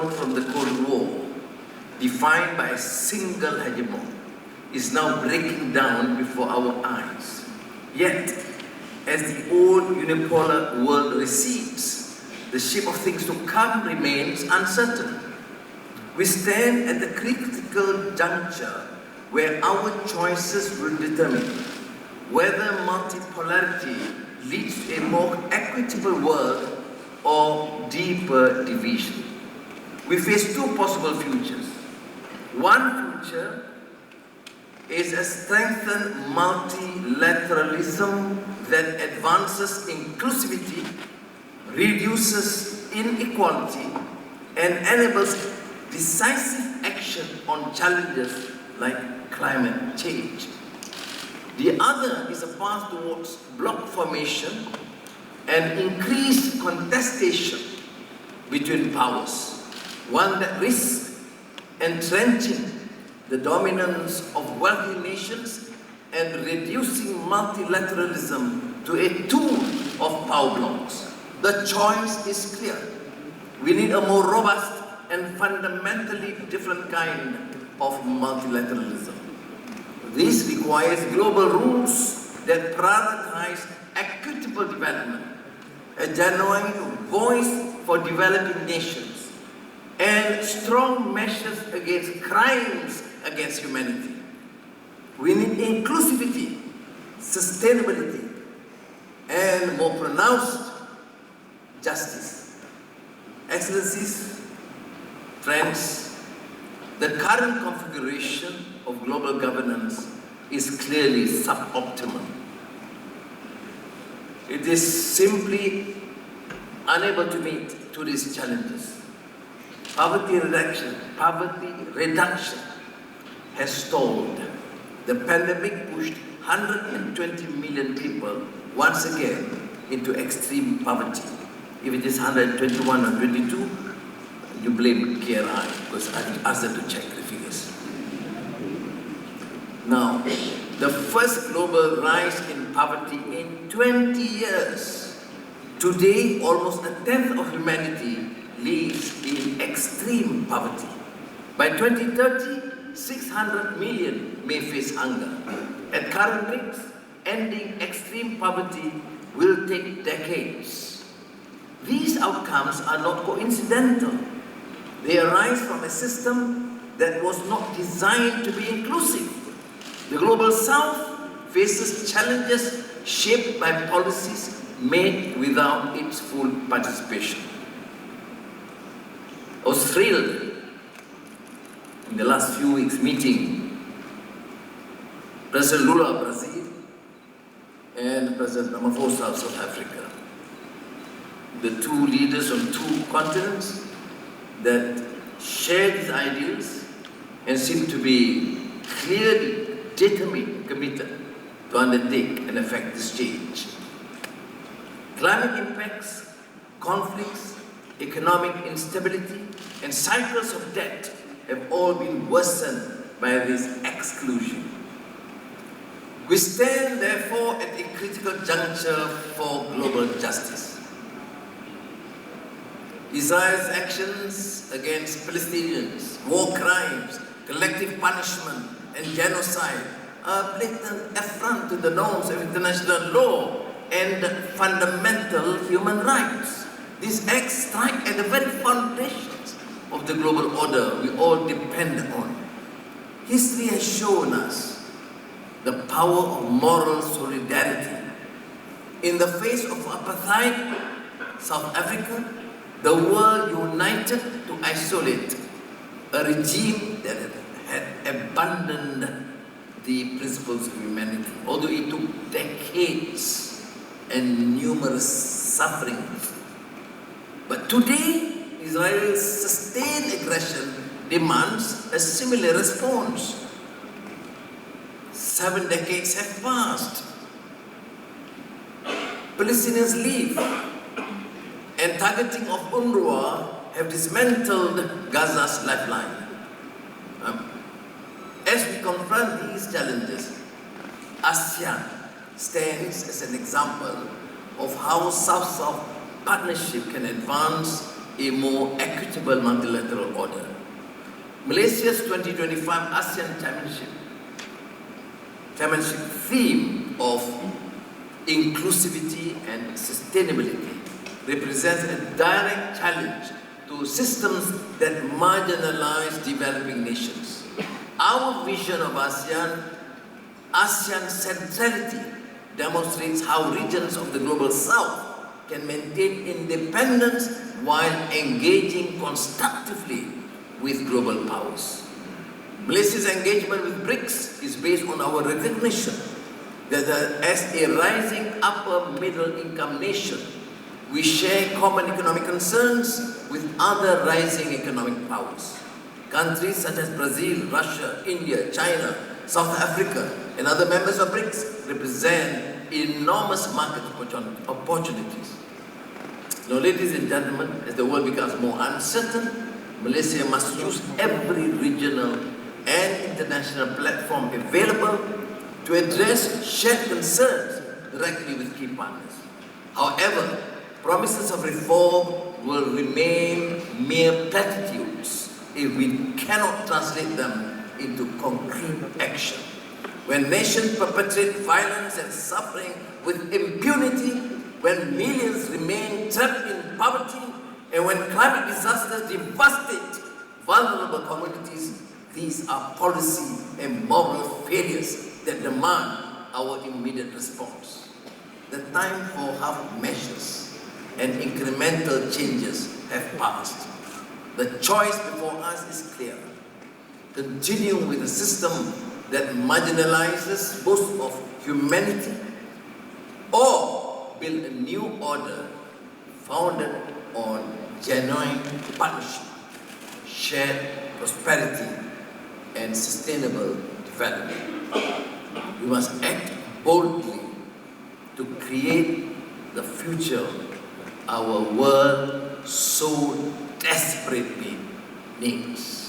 born from the Cold War, defined by a single hegemon, is now breaking down before our eyes. Yet, as the old unipolar world recedes, the shape of things to come remains uncertain. We stand at the critical juncture where our choices will determine whether multipolarity leads to a more equitable world or deeper division. We face two possible futures. One future is a strengthened multilateralism that advances inclusivity, reduces inequality, and enables decisive action on challenges like climate change. The other is a path towards bloc formation and increased contestation between powers, one that risks entrenching the dominance of wealthy nations and reducing multilateralism to a tool of power blocs. The choice is clear. We need a more robust and fundamentally different kind of multilateralism. This requires global rules that prioritize equitable development, a genuine voice for developing nations, and strong measures against crimes against humanity. We need inclusivity, sustainability, and more pronounced justice. Excellencies, friends, the current configuration of global governance is clearly suboptimal. It is simply unable to meet today's challenges. Poverty reduction has stalled. The pandemic pushed 120 million people once again into extreme poverty. If it is 121 or 22, you blame KRI, because I asked them to check the figures. Now, the first global rise in poverty in 20 years. Today, almost a tenth of humanity lives in extreme poverty. By 2030, 600 million may face hunger. At current rates, ending extreme poverty will take decades. These outcomes are not coincidental. They arise from a system that was not designed to be inclusive. The Global South faces challenges shaped by policies made without its full participation. Australia, in the last few weeks, meeting President Lula of Brazil and President Ramaphosa of South Africa, the two leaders on two continents that share these ideals and seem to be clearly determined, committed to undertake and effect this change. Climate impacts, conflicts, economic instability, and cycles of debt have all been worsened by this exclusion. We stand, therefore, at a critical juncture for global justice. Israel's actions against Palestinians, war crimes, collective punishment, and genocide are a blatant affront to the norms of international law and fundamental human rights. These acts strike at the very foundations of the global order we all depend on. History has shown us the power of moral solidarity. In the face of apartheid, South Africa, the world united to isolate a regime that had abandoned the principles of humanity, although it took decades and numerous sufferings. But today, Israel's sustained aggression demands a similar response. 7 decades have passed. Palestinians leave, and targeting of UNRWA have dismantled Gaza's lifeline. As we confront these challenges, ASEAN stands as an example of how South-South partnership can advance a more equitable multilateral order. Malaysia's 2025 Asean Chairmanship theme of inclusivity and sustainability represents a direct challenge to systems that marginalize developing nations. Our vision of ASEAN centrality demonstrates how regions of the global south can maintain independence while engaging constructively with global powers. Malaysia's engagement with BRICS is based on our recognition that as a rising upper middle income nation, we share common economic concerns with other rising economic powers. Countries such as Brazil, Russia, India, China, South Africa, and other members of BRICS represent enormous market opportunities. Now, ladies and gentlemen, as the world becomes more uncertain, Malaysia must use every regional and international platform available to address shared concerns directly with key partners. However, promises of reform will remain mere platitudes if we cannot translate them into concrete action. When nations perpetrate violence and suffering with impunity, when millions remain trapped in poverty, and when climate disasters devastate vulnerable communities, these are policy and moral failures that demand our immediate response. The time for half measures and incremental changes have passed. The choice before us is clear. Continue with a system that marginalizes most of humanity, or build a new order founded on genuine partnership, shared prosperity, and sustainable development. We must act boldly to create the future our world so desperately needs.